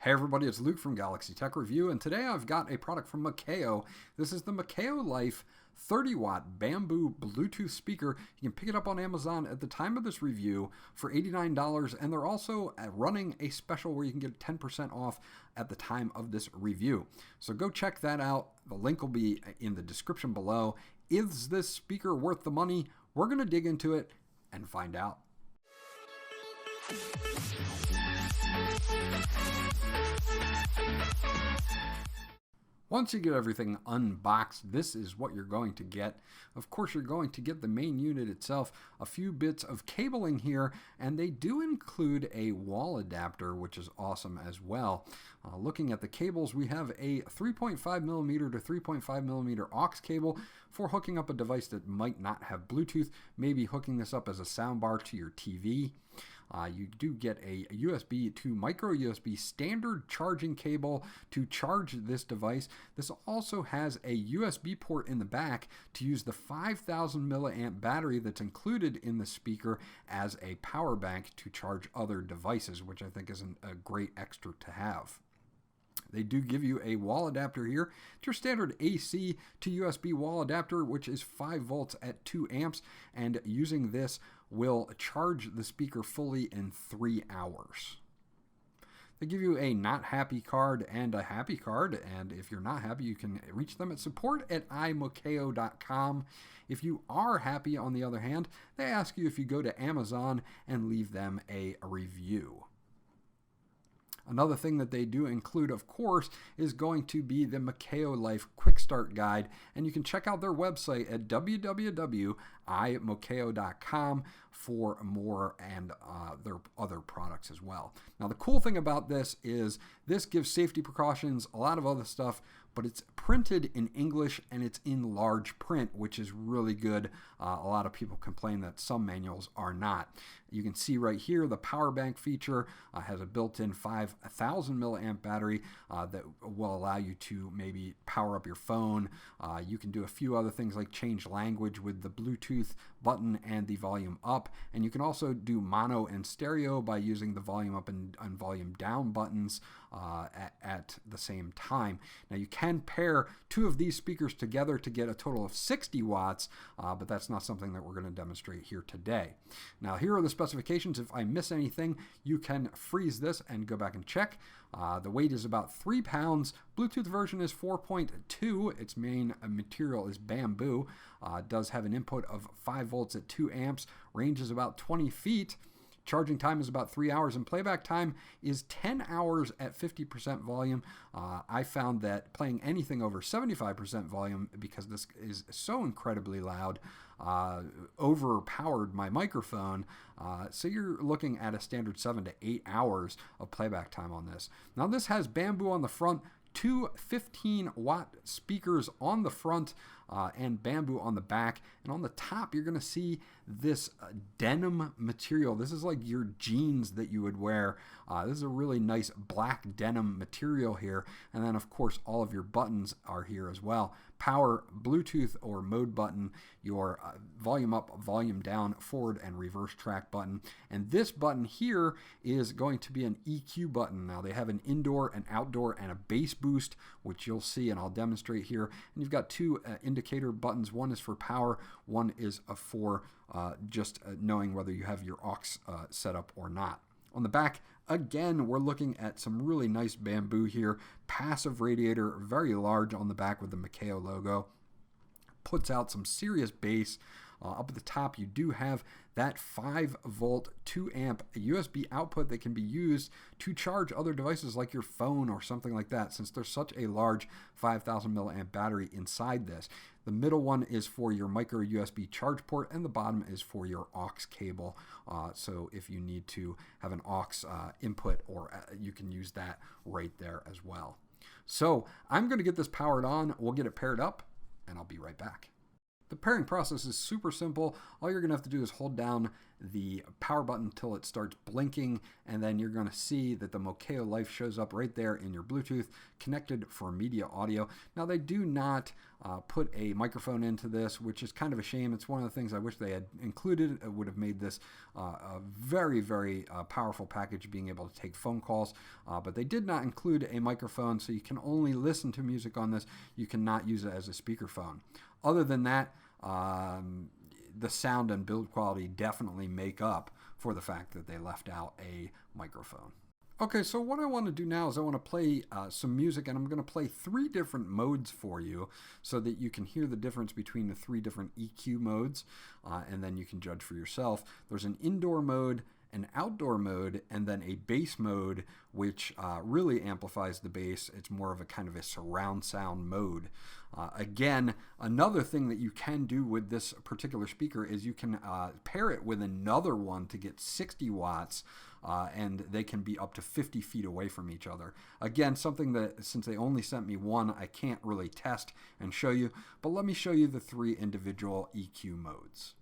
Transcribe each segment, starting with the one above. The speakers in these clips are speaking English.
Hey everybody, it's Luke from Galaxy Tech Review, and today I've got a product from MOKCAO. This is the MOKCAO Life 30-watt bamboo Bluetooth speaker. You can pick it up on Amazon at the time of this review for $89, and they're also running a special where you can get 10% off at the time of this review. So go check that out. The link will be in the description below. Is this speaker worth the money? We're going to dig into it and find out. Once you get everything unboxed, this is what you're going to get. Of course, you're going to get the main unit itself, a few bits of cabling here, and they do include a wall adapter, which is awesome as well. Looking at the cables, we have a 3.5mm to 3.5mm aux cable for hooking up a device that might not have Bluetooth, maybe hooking this up as a soundbar to your TV. You do get a USB to micro USB standard charging cable to charge this device. This also has a USB port in the back to use the 5,000 milliamp battery that's included in the speaker as a power bank to charge other devices, which I think is a great extra to have. They do give you a wall adapter here. It's your standard AC to USB wall adapter, which is 5 volts at 2 amps, and using this will charge the speaker fully in 3 hours. They give you a not happy card and a happy card, and if you're not happy, you can reach them at support@imokcao.com. If you are happy, on the other hand, they ask you if you go to Amazon and leave them a review. Another thing that they do include, of course, is going to be the MOKCAO Life Quick Start Guide, and you can check out their website at www.imokcao.com for more and their other products as well. Now, the cool thing about this is this gives safety precautions, a lot of other stuff, but it's printed in English and it's in large print, which is really good. A lot of people complain that some manuals are not. You can see right here the power bank feature has a built-in 5,000 milliamp battery that will allow you to maybe power up your phone. You can do a few other things like change language with the Bluetooth button and the volume up, and you can also do mono and stereo by using the volume up and volume down buttons at the same time. Now you can pair 2 of these speakers together to get a total of 60 watts, but that's not something that we're going to demonstrate here today. Now here are the specifications. If I miss anything, you can freeze this and go back and check. The weight is about 3 pounds. Bluetooth version is 4.2. Its main material is bamboo. It does have an input of 5 volts at 2 amps. Range is about 20 feet. Charging time is about 3 hours, and playback time is 10 hours at 50% volume. I found that playing anything over 75% volume, because this is so incredibly loud, overpowered my microphone. So you're looking at a standard 7 to 8 hours of playback time on this. Now this has bamboo on the front, 2 15-watt speakers on the front, and bamboo on the back, and on the top you're going to see this denim material. This is like your jeans that you would wear. This is a really nice black denim material here, and then of course all of your buttons are here as well. Power, Bluetooth or mode button, your volume up, volume down, forward and reverse track button, and this button here is going to be an EQ button. Now they have an indoor, an outdoor, and a bass boost, which you'll see and I'll demonstrate here. And you've got 2 indicator buttons. One is for power, one is for just knowing whether you have your aux set up or not. On the back, again, we're looking at some really nice bamboo here. Passive radiator, very large on the back with the MOKCAO logo. Puts out some serious bass. Up at the top, you do have that 5 volt 2 amp USB output that can be used to charge other devices like your phone or something like that, since there's such a large 5,000 milliamp battery inside this. The middle one is for your micro USB charge port, and the bottom is for your aux cable. So if you need to have an aux input, or you can use that right there as well. So I'm going to get this powered on. We'll get it paired up, and I'll be right back. The pairing process is super simple. All you're going to have to do is hold down the power button until it starts blinking, and then you're going to see that the MOKCAO Life shows up right there in your Bluetooth, connected for media audio. Now, they do not put a microphone into this, which is kind of a shame. It's one of the things I wish they had included. It would have made this a very, very powerful package, being able to take phone calls, but they did not include a microphone, so you can only listen to music on this. You cannot use it as a speakerphone. Other than that, the sound and build quality definitely make up for the fact that they left out a microphone. Okay, so what I want to do now is I want to play some music, and I'm going to play 3 different modes for you so that you can hear the difference between the 3 different EQ modes, and then you can judge for yourself. There's an indoor mode, an outdoor mode, and then a bass mode, which really amplifies the bass. It's more of a kind of a surround sound mode. Again, another thing that you can do with this particular speaker is you can pair it with another one to get 60 watts, and they can be up to 50 feet away from each other. Again, something that, since they only sent me one, I can't really test and show you, but let me show you the 3 individual EQ modes.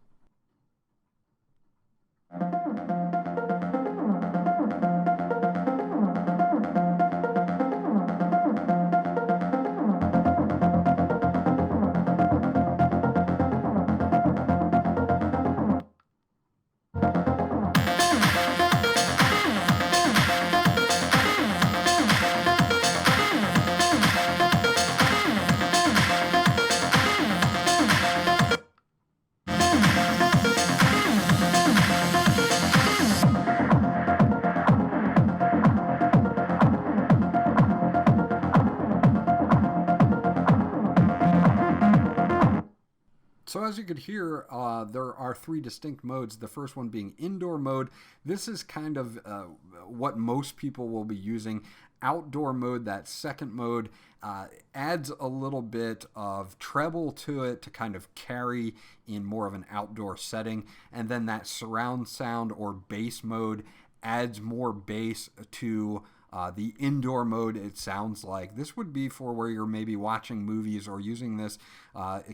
So as you could hear, there are 3 distinct modes. The first one being indoor mode. This is kind of what most people will be using. Outdoor mode, that second mode, adds a little bit of treble to it to kind of carry in more of an outdoor setting. And then that surround sound or bass mode adds more bass to the indoor mode. It sounds like this would be for where you're maybe watching movies or using this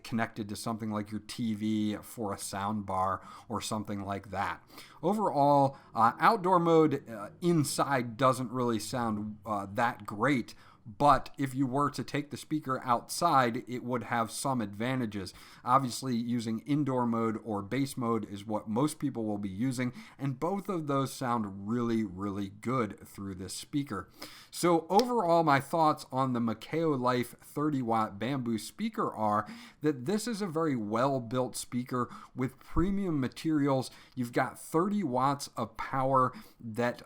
connected to something like your TV for a sound bar or something like that. Overall, outdoor mode inside doesn't really sound that great, but if you were to take the speaker outside, it would have some advantages. Obviously, using indoor mode or bass mode is what most people will be using, and both of those sound really, really good through this speaker. So overall, my thoughts on the MOKCAO Life 30-watt bamboo speaker are that this is a very well-built speaker with premium materials. You've got 30 watts of power that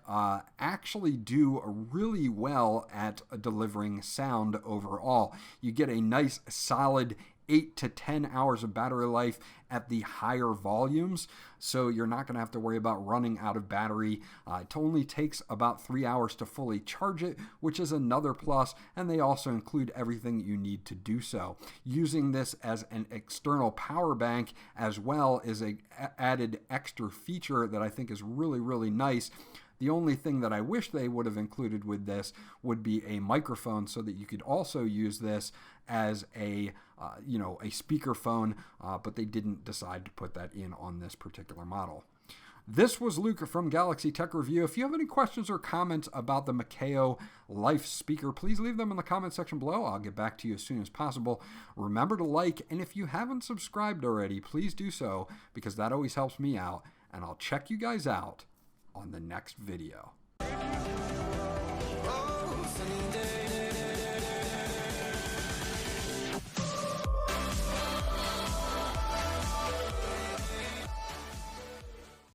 actually do really well at delivering sound overall. You get a nice solid 8 to 10 hours of battery life at the higher volumes, so you're not going to have to worry about running out of battery. It only takes about 3 hours to fully charge it, which is another plus, and they also include everything you need to do so. Using this as an external power bank as well is an added extra feature that I think is really, really nice. The only thing that I wish they would have included with this would be a microphone so that you could also use this as a speakerphone, but they didn't decide to put that in on this particular model. This was Luke from Galaxy Tech Review. If you have any questions or comments about the MOKCAO Life speaker, please leave them in the comment section below. I'll get back to you as soon as possible. Remember to like, and if you haven't subscribed already, please do so, because that always helps me out, and I'll check you guys out on the next video. Oh, sunny day.